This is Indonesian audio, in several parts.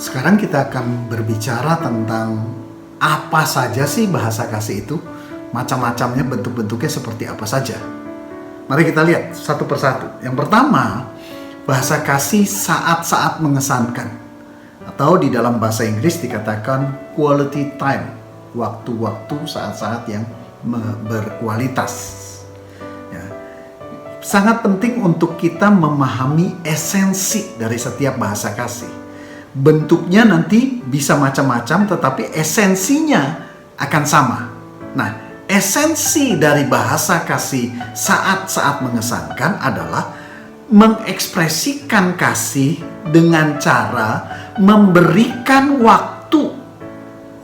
Sekarang kita akan berbicara tentang apa saja sih bahasa kasih itu, macam-macamnya, bentuk-bentuknya seperti apa saja. Mari kita lihat satu persatu. Yang pertama, bahasa kasih saat-saat mengesankan, atau di dalam bahasa Inggris dikatakan quality time, waktu-waktu, saat-saat yang berkualitas. Ya. Sangat penting untuk kita memahami esensi dari setiap bahasa kasih. Bentuknya nanti bisa macam-macam, tetapi esensinya akan sama. Nah, esensi dari bahasa kasih saat-saat mengesankan adalah mengekspresikan kasih dengan cara memberikan waktu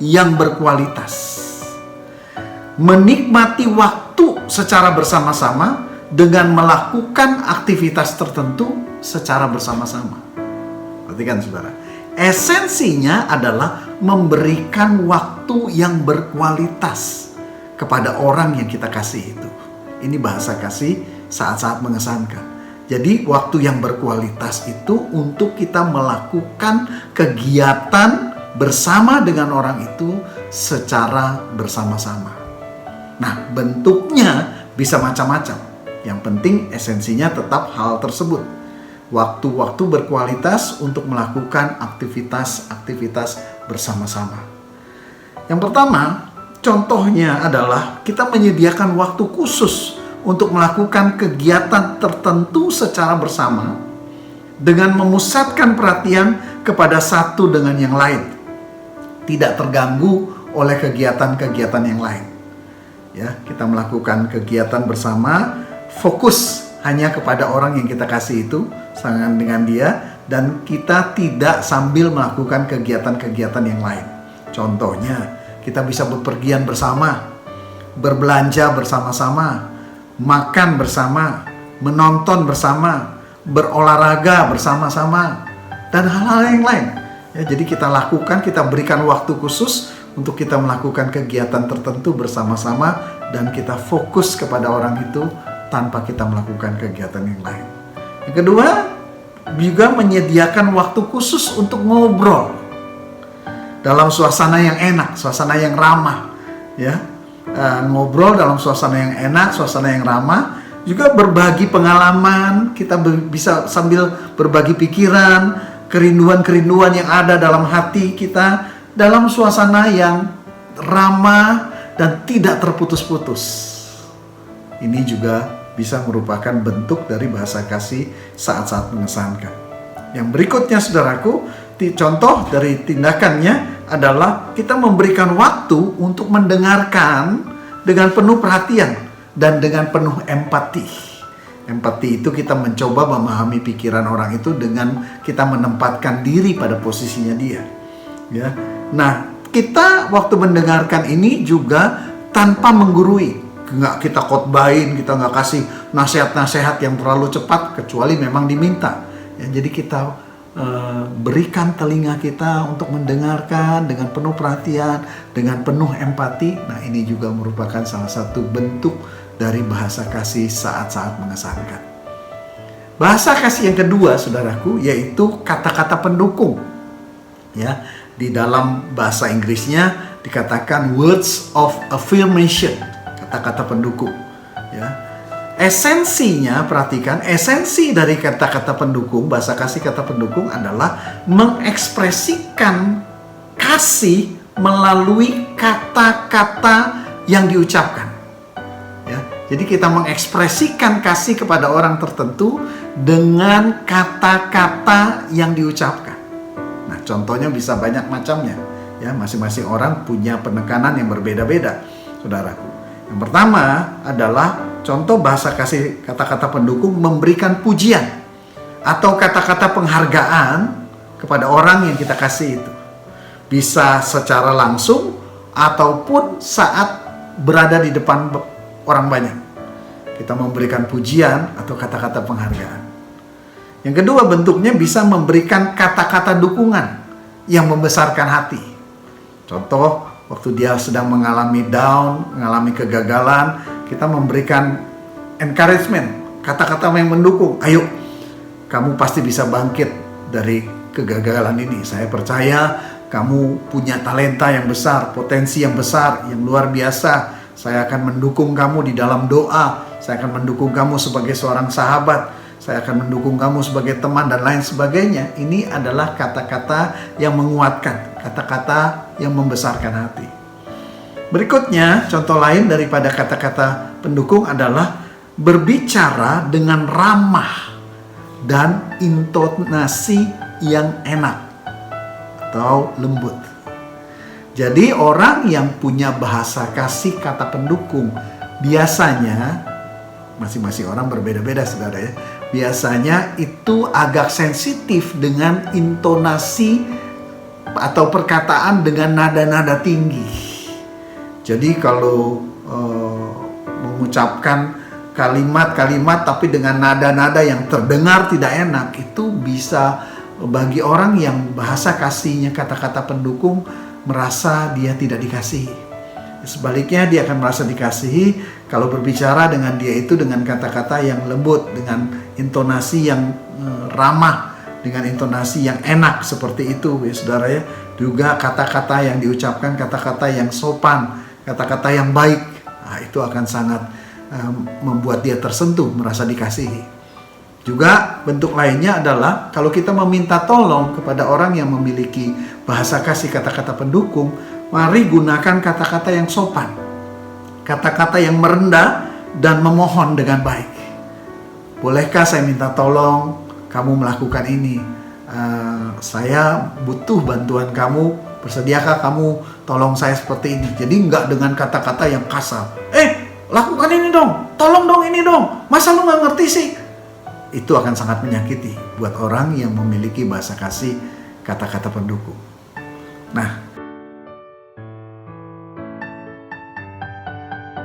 yang berkualitas. Menikmati waktu secara bersama-sama dengan melakukan aktivitas tertentu secara bersama-sama. Perhatikan saudara. Esensinya adalah memberikan waktu yang berkualitas kepada orang yang kita kasih itu. Ini bahasa kasih saat-saat mengesankan. Jadi waktu yang berkualitas itu untuk kita melakukan kegiatan bersama dengan orang itu secara bersama-sama. Nah, bentuknya bisa macam-macam. Yang penting esensinya tetap hal tersebut. Waktu-waktu berkualitas untuk melakukan aktivitas-aktivitas bersama-sama. Yang pertama, contohnya adalah kita menyediakan waktu khusus untuk melakukan kegiatan tertentu secara bersama dengan memusatkan perhatian kepada satu dengan yang lain. Tidak terganggu oleh kegiatan-kegiatan yang lain. Ya, kita melakukan kegiatan bersama, fokus hanya kepada orang yang kita kasih itu, sangat dengan dia, dan kita tidak sambil melakukan kegiatan-kegiatan yang lain. Contohnya, kita bisa bepergian bersama, berbelanja bersama-sama, makan bersama, menonton bersama, berolahraga bersama-sama, dan hal-hal yang lain. Ya, jadi kita lakukan, kita berikan waktu khusus untuk kita melakukan kegiatan tertentu bersama-sama, dan kita fokus kepada orang itu tanpa kita melakukan kegiatan yang lain. Yang kedua, juga menyediakan waktu khusus untuk ngobrol dalam suasana yang enak, suasana yang ramah, ya. Ngobrol dalam suasana yang enak, suasana yang ramah, juga berbagi pengalaman, kita bisa sambil berbagi pikiran, kerinduan-kerinduan yang ada dalam hati kita, dalam suasana yang ramah dan tidak terputus-putus. Ini juga bisa merupakan bentuk dari bahasa kasih saat-saat mengesankan. Yang berikutnya saudaraku, contoh dari tindakannya adalah kita memberikan waktu untuk mendengarkan dengan penuh perhatian dan dengan penuh empati. Empati itu kita mencoba memahami pikiran orang itu dengan kita menempatkan diri pada posisinya dia. Ya. Nah, kita waktu mendengarkan ini juga tanpa menggurui. Nggak kita khotbahin, kita nggak kasih nasihat-nasihat yang terlalu cepat, kecuali memang diminta. Ya, jadi kita berikan telinga kita untuk mendengarkan dengan penuh perhatian, dengan penuh empati. Nah, ini juga merupakan salah satu bentuk dari bahasa kasih saat-saat mengesankan. Bahasa kasih yang kedua, saudaraku, yaitu kata-kata pendukung. Ya, di dalam bahasa Inggrisnya dikatakan words of affirmation. Kata-kata pendukung, ya. Esensinya, perhatikan, esensi dari kata-kata pendukung, bahasa kasih kata pendukung adalah mengekspresikan kasih melalui kata-kata yang diucapkan. Ya, jadi kita mengekspresikan kasih kepada orang tertentu dengan kata-kata yang diucapkan. Nah, contohnya bisa banyak macamnya, ya. Masing-masing orang punya penekanan yang berbeda-beda, saudaraku. Yang pertama adalah contoh bahasa kasih kata-kata pendukung memberikan pujian atau kata-kata penghargaan kepada orang yang kita kasih itu. Bisa secara langsung ataupun saat berada di depan orang banyak. Kita memberikan pujian atau kata-kata penghargaan. Yang kedua, bentuknya bisa memberikan kata-kata dukungan yang membesarkan hati. Contoh, waktu dia sedang mengalami down, mengalami kegagalan, kita memberikan encouragement, kata-kata yang mendukung. Ayo, kamu pasti bisa bangkit dari kegagalan ini. Saya percaya kamu punya talenta yang besar, potensi yang besar, yang luar biasa. Saya akan mendukung kamu di dalam doa. Saya akan mendukung kamu sebagai seorang sahabat. Saya akan mendukung kamu sebagai teman dan lain sebagainya. Ini adalah kata-kata yang menguatkan, kata-kata yang membesarkan hati. Berikutnya, contoh lain daripada kata-kata pendukung adalah berbicara dengan ramah dan intonasi yang enak atau lembut. Jadi orang yang punya bahasa kasih kata pendukung biasanya, masing-masing orang berbeda-beda saudara ya, biasanya itu agak sensitif dengan intonasi atau perkataan dengan nada-nada tinggi. Jadi kalau mengucapkan kalimat-kalimat tapi dengan nada-nada yang terdengar tidak enak, itu bisa bagi orang yang bahasa kasihnya kata-kata pendukung merasa dia tidak dikasihi. Sebaliknya dia akan merasa dikasihi kalau berbicara dengan dia itu dengan kata-kata yang lembut, dengan intonasi yang ramah, dengan intonasi yang enak seperti itu ya saudara ya. Juga kata-kata yang diucapkan kata-kata yang sopan, kata-kata yang baik. Nah, itu akan sangat membuat dia tersentuh, merasa dikasihi. Juga bentuk lainnya adalah kalau kita meminta tolong kepada orang yang memiliki bahasa kasih kata-kata pendukung, mari gunakan kata-kata yang sopan, kata-kata yang merendah dan memohon dengan baik. Bolehkah saya minta tolong kamu melakukan ini? Saya butuh bantuan kamu, bersediakah kamu tolong saya seperti ini? Jadi enggak dengan kata-kata yang kasar. Lakukan ini dong, tolong dong ini dong, masa lu gak ngerti sih? Itu akan sangat menyakiti buat orang yang memiliki bahasa kasih kata-kata pendukung. Nah,